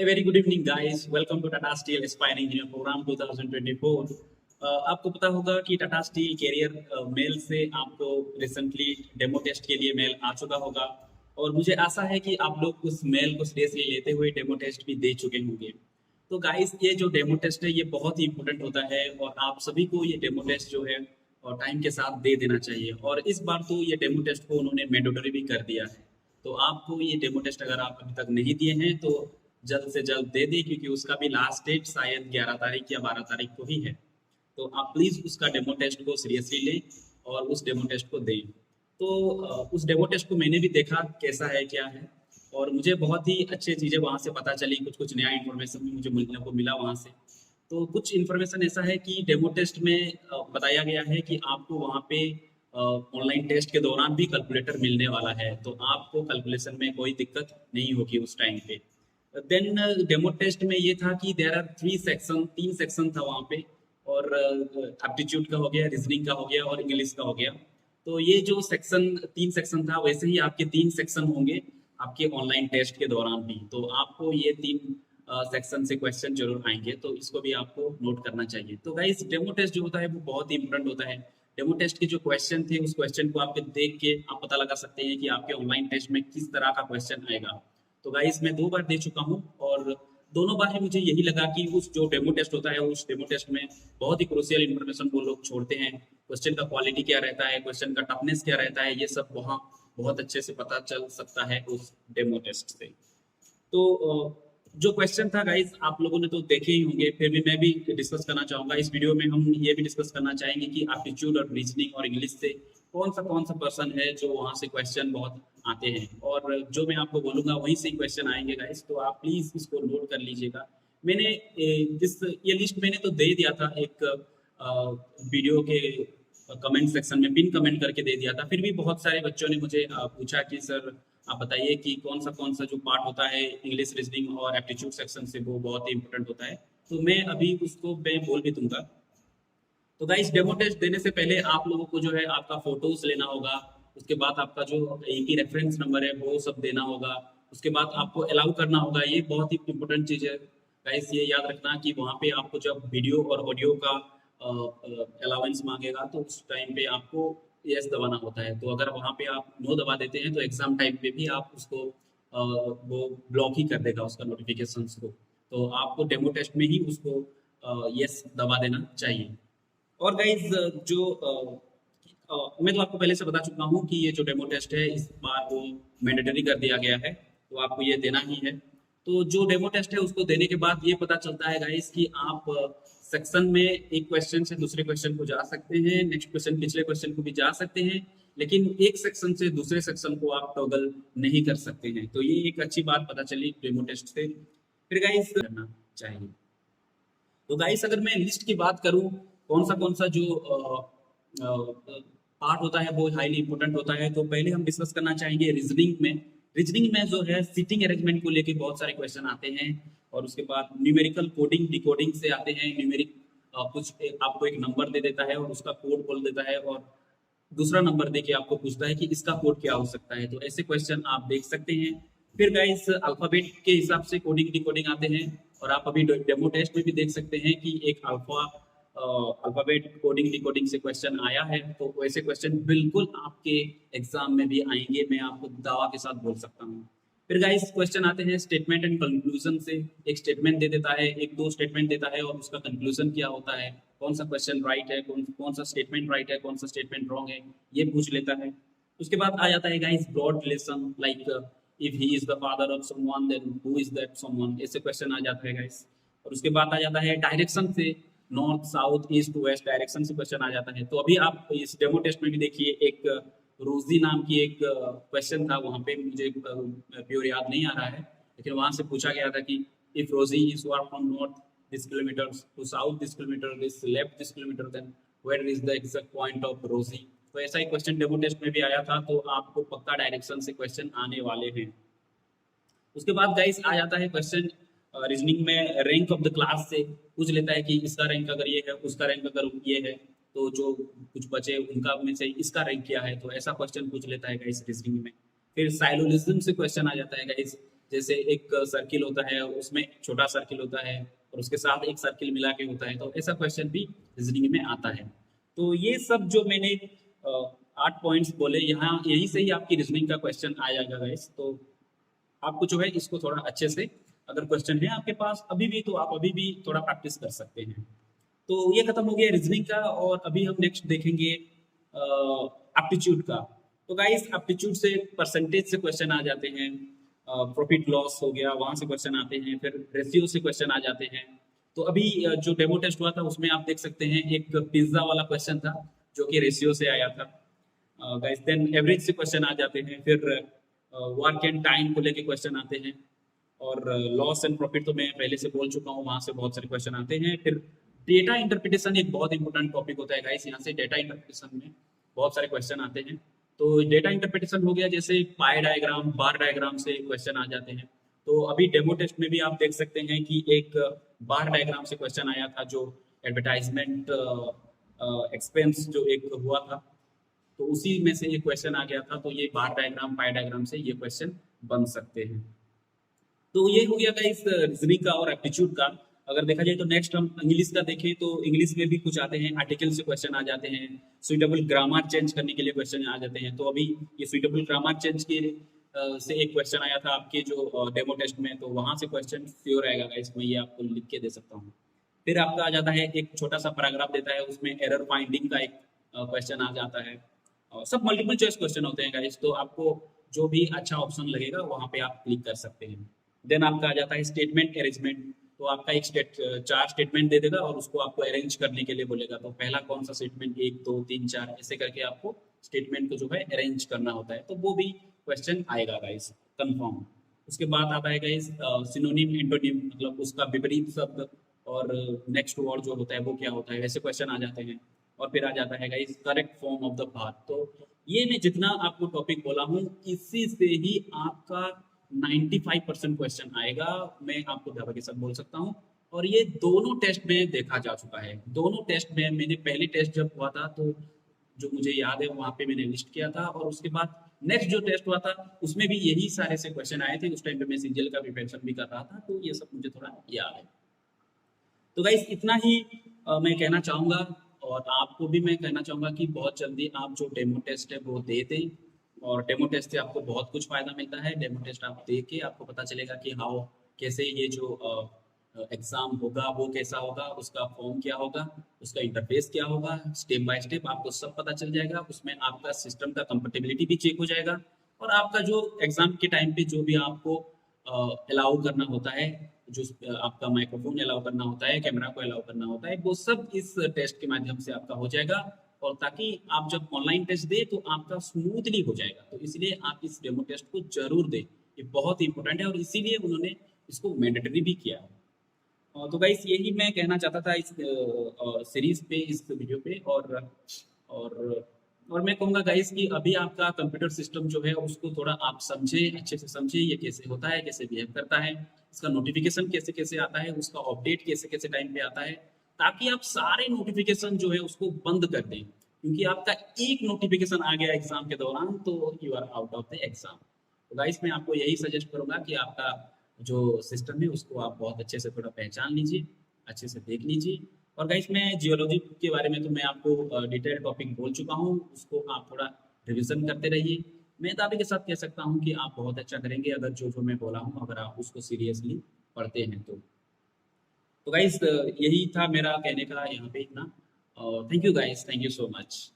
A very good evening, guys. Welcome to Tata Steel Aspiring Engineer Program 2024. आपको पता होगा कि टाटा स्टील कैरियर मेल से आपको रिसेंटली डेमो टेस्ट के लिए मेल आ चुका होगा और मुझे आशा है कि आप लोग उस मेल को सीरियसली लेते हुए डेमो टेस्ट भी दे चुके होंगे। तो गाइस, ये जो डेमो टेस्ट है ये बहुत ही इंपॉर्टेंट होता है और आप सभी को ये डेमो टेस्ट जो है और टाइम के साथ दे देना चाहिए। और इस बार तो ये डेमो टेस्ट को उन्होंने मैंडेटरी भी कर दिया है। तो आपको ये डेमो टेस्ट अगर आप अभी तक नहीं दिए हैं तो जल्द से जल्द दे दें, क्योंकि उसका भी लास्ट डेट शायद 11 तारीख या 12 तारीख को ही है। तो आप प्लीज उसका डेमो टेस्ट को सीरियसली लें और उस डेमो टेस्ट को दें। तो उस डेमो टेस्ट को मैंने भी देखा कैसा है क्या है, और मुझे बहुत ही अच्छी चीजें वहां से पता चली। कुछ कुछ नया इन्फॉर्मेशन भी मुझे मिलने को मिला वहां से। तो कुछ इन्फॉर्मेशन ऐसा है कि डेमो टेस्ट में बताया गया है कि आपको वहां पे ऑनलाइन टेस्ट के दौरान भी कैलकुलेटर मिलने वाला है, तो आपको कैलकुलेशन में कोई दिक्कत नहीं होगी उस टाइम पे। देन डेमो टेस्ट में ये था कि देयर आर तीन सेक्शन था वहाँ पे, और एप्टीट्यूड का हो गया, रीजनिंग का हो गया और इंग्लिश का हो गया। तो ये जो तीन सेक्शन था, वैसे ही आपके तीन सेक्शन होंगे आपके ऑनलाइन टेस्ट के दौरान भी। तो आपको ये तीन सेक्शन से क्वेश्चन जरूर आएंगे, तो इसको भी आपको नोट करना चाहिए। तो गाइस, डेमो टेस्ट जो होता है वो बहुत ही इंपॉर्टेंट होता है। डेमो टेस्ट के जो क्वेश्चन थे उस क्वेश्चन को आपके देख के आप पता लगा सकते हैं कि आपके ऑनलाइन टेस्ट में किस तरह का क्वेश्चन आएगा। तो गाइस, मैं 2 बार दे चुका हूँ और दोनों बार ही मुझे यही लगा कि उस जो डेमो टेस्ट होता है उस डेमो टेस्ट में बहुत ही क्रूशियल इन्फॉर्मेशन वो लोग छोड़ते हैं। क्वेश्चन का क्वालिटी क्या रहता है, क्वेश्चन का टफनेस क्या रहता है, ये सब वहाँ बहुत अच्छे से पता चल सकता है उस डेमो टेस्ट से। तो जो क्वेश्चन था गाइस, आप लोगों ने तो देखे ही होंगे, फिर भी मैं भी डिस्कस करना चाहूंगा। इस वीडियो में हम ये भी डिस्कस करना चाहेंगे कि एप्टीट्यूड और रीजनिंग और इंग्लिश से कौन सा पर्सन है जो वहां से क्वेश्चन बहुत आते हैं, और जो मैं आपको बोलूंगा वहीं से क्वेश्चन आएंगे गाइस। तो आप प्लीज इसको नोट कर लीजिएगा। मैंने ये लिस्ट मैंने तो दे दिया था एक वीडियो के कमेंट सेक्शन में, पिन कमेंट करके दे दिया था। फिर भी बहुत सारे बच्चों ने मुझे पूछा कि सर आप बताइए कि कौन सा जो पार्ट होता है इंग्लिश, रीजनिंग और एप्टीट्यूड सेक्शन से वो बहुत ही इंपॉर्टेंट होता है। तो मैं अभी उसको मैं बोल भी दूंगा। तो गाइस, डेमो टेस्ट देने से पहले आप लोगों को जो है आपका फोटोज लेना होगा। उसके बाद आपका जो एक ही रेफरेंस नंबर है वो सब देना होगा। उसके बाद आपको अलाउ करना होगा। ये बहुत ही इंपॉर्टेंट चीज है गाइस, ये याद रखना कि वहाँ पे आपको जब वीडियो और ऑडियो का अलाउंस मांगेगा तो उस टाइम पे आपको यस दबाना होता है। तो अगर वहाँ पे आप नो दबा देते हैं तो एग्जाम टाइम पे भी आप उसको वो ब्लॉक ही कर देगा उसका नोटिफिकेशन को। तो आपको डेमो टेस्ट में ही उसको यस दबा देना चाहिए। और गाइज, मैं तो आपको पहले से बता चुका हूँ कि ये जो डेमो टेस्ट है इस बार वो मैंडेटरी कर दिया गया है, तो आपको ये देना ही है। तो जो डेमो टेस्ट है उसको देने के बाद ये पता चलता है गाइस कि आप सेक्शन में एक क्वेश्चन से दूसरे क्वेश्चन को जा सकते हैं, नेक्स्ट क्वेश्चन पिछले क्वेश्चन को भी जा सकते हैं, लेकिन एक सेक्शन से दूसरे सेक्शन को आप टॉगल नहीं कर सकते हैं। तो ये एक अच्छी बात पता चली डेमो टेस्ट से। फिर गाइस करना चाहिए। तो गाइस, अगर मैं लिस्ट की बात करूं कौन सा जो पार्ट होता है वो हाईली इंपॉर्टेंट होता है, तो पहले हम डिस्कस करना चाहेंगे रीजनिंग में। रीजनिंग में जो है सीटिंग अरेंजमेंट को लेके बहुत सारे क्वेश्चन आते हैं, और उसके बाद न्यूमेरिकल कोडिंग डिकोडिंग से आते हैं। न्यूमेरिक आपको एक नंबर दे देता है और उसका कोड बोल देता है, और दूसरा नंबर देके आपको पूछता है कि इसका कोड क्या हो सकता है। तो ऐसे क्वेश्चन आप देख सकते हैं। फिर गाइस, अल्फाबेट के हिसाब से कोडिंग डिकोडिंग आते हैं, और आप अभी डेमो टेस्ट में भी देख सकते हैं कि एक अल्फाबेट कोडिंग डिकोडिंग से क्वेश्चन आया है। तो वैसे क्वेश्चन बिल्कुल आपके एग्जाम में भी आएंगे, मैं आपको दावा के साथ बोल सकता हूँ। फिर गाइस, क्वेश्चन आते हैं स्टेटमेंट एंड कंक्लूजन से। एक स्टेटमेंट दे देता है, एक दो स्टेटमेंट देता है, और उसका कंक्लूजन क्या होता है, कौन सा क्वेश्चन राइट है, कौन सा स्टेटमेंट राइट है, कौन सा स्टेटमेंट रॉन्ग है, ये पूछ लेता है। उसके बाद आ जाता है guys broad relation, like if he is the father of someone then who is that someone, ऐसे क्वेश्चन आ जाता है गाइस। और उसके बाद आ जाता है डायरेक्शन से, north south east west direction से क्वेश्चन आ जाता है। तो अभी आप इस डेमो टेस्ट में भी देखिए, एक रोजी नाम की एक क्वेश्चन था, वहां पे मुझे प्योर याद नहीं आ रहा है, लेकिन वहां से पूछा गया था कि इफ रोजी is walk from north this kilometers to south this kilometer this left this kilometer then where is the exact point of Rosie। तो ऐसा ही क्वेश्चन डेमो टेस्ट में भी आया था, तो आपको पक्का डायरेक्शन से क्वेश्चन आने वाले हैं। उसके बाद गाइस आ जाता है क्वेश्चन रीजनिंग में रैंक ऑफ द क्लास से। पूछ लेता है कि इसका रैंक अगर ये है, उसका रैंक अगर ये है, तो जो कुछ बचे उनका में से इसका रैंक क्या है, तो ऐसा क्वेश्चन पूछ लेता है गाइस रीजनिंग में। फिर साइलोलिज्म से क्वेश्चन आ जाता है गाइस। जैसे एक सर्किल होता है, उसमें छोटा सर्किल होता है और उसके साथ एक सर्किल मिला के होता है, तो ऐसा क्वेश्चन भी रीजनिंग में आता है। तो ये सब जो मैंने 8 पॉइंट्स बोले, यहाँ यही से ही आपकी रीजनिंग का क्वेश्चन आ जाएगा गाइस। तो आपको जो है इसको थोड़ा अच्छे से, अगर क्वेश्चन है आपके पास अभी भी, तो आप अभी भी थोड़ा प्रैक्टिस कर सकते हैं। तो ये खत्म हो गया रीजनिंग का, और अभी हम नेक्स्ट देखेंगे एप्टीट्यूड का। तो गाइस एप्टीट्यूड से परसेंटेज से क्वेश्चन आ जाते हैं, प्रॉफिट लॉस हो गया, वहां से क्वेश्चन आते हैं, फिर रेशियो से क्वेश्चन आ जाते हैं। तो अभी जो डेमो टेस्ट हुआ था उसमें आप देख सकते हैं एक पिज्जा वाला क्वेश्चन था जो कि रेशियो से आया था गाइस। देन एवरेज से क्वेश्चन आ जाते हैं, फिर वर्क एंड टाइम को लेके क्वेश्चन आते हैं, और लॉस एंड प्रॉफिट तो मैं पहले से बोल चुका हूँ, वहां से बहुत सारे क्वेश्चन आते हैं। फिर डेटा इंटरप्रिटेशन एक बहुत इंपॉर्टेंट टॉपिक होता है गाइस, यहाँ से डेटा इंटरप्रिटेशन में बहुत सारे क्वेश्चन आते हैं। तो डेटा इंटरप्रिटेशन हो गया, जैसे पाई डायग्राम, बार डायग्राम से क्वेश्चन आ जाते हैं। तो अभी डेमो टेस्ट में भी आप देख सकते हैं कि एक बार डायग्राम से क्वेश्चन आया था, जो एडवर्टाइजमेंट एक्सपेंस जो एक हुआ था, तो उसी में से ये क्वेश्चन आ गया था। तो ये बार डायग्राम, पाई डायग्राम से ये क्वेश्चन बन सकते हैं। तो ये हो गया गाइस रीजनिंग का और एप्टीट्यूड का। अगर देखा जाए तो नेक्स्ट हम इंग्लिश का देखें, तो इंग्लिश में भी कुछ आते हैं, आर्टिकल से क्वेश्चन आ जाते हैं, सुइटेबल ग्रामर चेंज करने के लिए क्वेश्चन आ जाते हैं। तो अभी ये सुइटेबल ग्रामर चेंज के से एक क्वेश्चन आया था आपके जो डेमो टेस्ट में, तो वहां से क्वेश्चन श्योर आएगा गाइस, मैं ये आपको लिख के दे सकता हूँ। फिर आपका आ जाता है एक छोटा सा पैराग्राफ देता है, उसमें एरर फाइंडिंग का एक क्वेश्चन आ जाता है, और सब मल्टीपल चॉइस क्वेश्चन होते हैं गाइस। तो आपको जो भी अच्छा ऑप्शन लगेगा वहां पे आप क्लिक कर सकते हैं। देन आपका आ जाता है स्टेटमेंट अरेंजमेंट। तो आपका एक 4 स्टेटमेंट दे देगा और उसको आपको अरेंज करने के लिए बोलेगा। तो पहला कौन सा स्टेटमेंट, 1 2 3 4 ऐसे करके आपको स्टेटमेंट को जो है अरेंज करना होता है। तो वो भी क्वेश्चन आएगा गाइस कंफर्म। उसके बाद आता है गाइस सिनोनिम एंटोनिम, मतलब उसका विपरीत शब्द और नेक्स्ट वर्ड जो होता है वो क्या होता है, वैसे क्वेश्चन आ जाते हैं। और फिर आ जाता है guys correct form of the verb. तो ये मैं जितना आपको टॉपिक बोला हूँ, इसी से ही आपका 95% क्वेश्चन आएगा, मैं आपको दावा के साथ बोल सकता हूँ। और ये दोनों टेस्ट में देखा जा चुका है। दोनों टेस्ट में, मैंने पहले टेस्ट जब हुआ था तो जो मुझे याद है वहां पे मैंने लिस्ट किया था, और उसके बाद नेक्स्ट जो टेस्ट हुआ था उसमें भी यही सारे से क्वेश्चन आए थे। उस टाइम पे मैं सीजीएल का प्रिपरेशन भी कर रहा था, तो ये सब मुझे थोड़ा याद है। तो गाइस इतना ही मैं कहना चाहूंगा, और आपको भी मैं कहना चाहूंगा कि बहुत जल्दी आप जो डेमो टेस्ट है वो दे दें। और डेमो टेस्ट से आपको बहुत कुछ फायदा मिलता है। डेमो टेस्ट आप दे के आपको पता चलेगा कि हाउ कैसे ये जो एग्जाम होगा वो कैसा होगा, उसका फॉर्म क्या होगा, उसका इंटरफेस क्या होगा, स्टेप बाय स्टेप आपको सब पता चल जाएगा। उसमें आपका सिस्टम का कंपेटेबिलिटी भी चेक हो जाएगा, और आपका जो एग्जाम के टाइम पे जो भी आपको अलाउ करना होता है, जो आपका माइक्रोफोन अलाउ करना होता है, कैमरा को अलाउ करना होता है, वो सब इस टेस्ट के माध्यम से आपका हो जाएगा। और ताकि आप जब ऑनलाइन टेस्ट दे तो आपका स्मूथली हो जाएगा। तो इसलिए आप इस डेमो टेस्ट को जरूर दें, ये बहुत इंपॉर्टेंट है, और इसीलिए उन्होंने इसको मैंडेटरी भी किया है। तो गाइस यही मैं कहना चाहता था इस सीरीज पे, इस वीडियो पे। और और मैं कहूँगा गाइस कि अभी आपका कंप्यूटर सिस्टम जो है उसको थोड़ा आप समझें, अच्छे से समझें, ये कैसे होता है, कैसे बिहेव करता है, इसका नोटिफिकेशन कैसे कैसे आता है, उसका अपडेट कैसे कैसे टाइम पे आता है, ताकि आप सारे नोटिफिकेशन जो है उसको बंद कर दें। क्योंकि आपका एक नोटिफिकेशन आ गया एग्जाम के दौरान तो you are out of the exam. तो गाइस मैं आपको यही सजेस्ट करूंगा कि आपका जो सिस्टम है उसको आप बहुत अच्छे से थोड़ा पहचान लीजिए, अच्छे से देख लीजिए। और गाइस मैं जियोलॉजी के बारे में तो मैं आपको डिटेल टॉपिक बोल चुका हूँ, उसको आप थोड़ा रिविजन करते रहिए। मैं दावे के साथ कह सकता हूँ कि आप बहुत अच्छा करेंगे अगर जो जो मैं बोला हूँ अगर आप उसको सीरियसली पढ़ते हैं तो गाइस यही था मेरा कहने का यहाँ पे इतना। Thank you guys, thank you so much.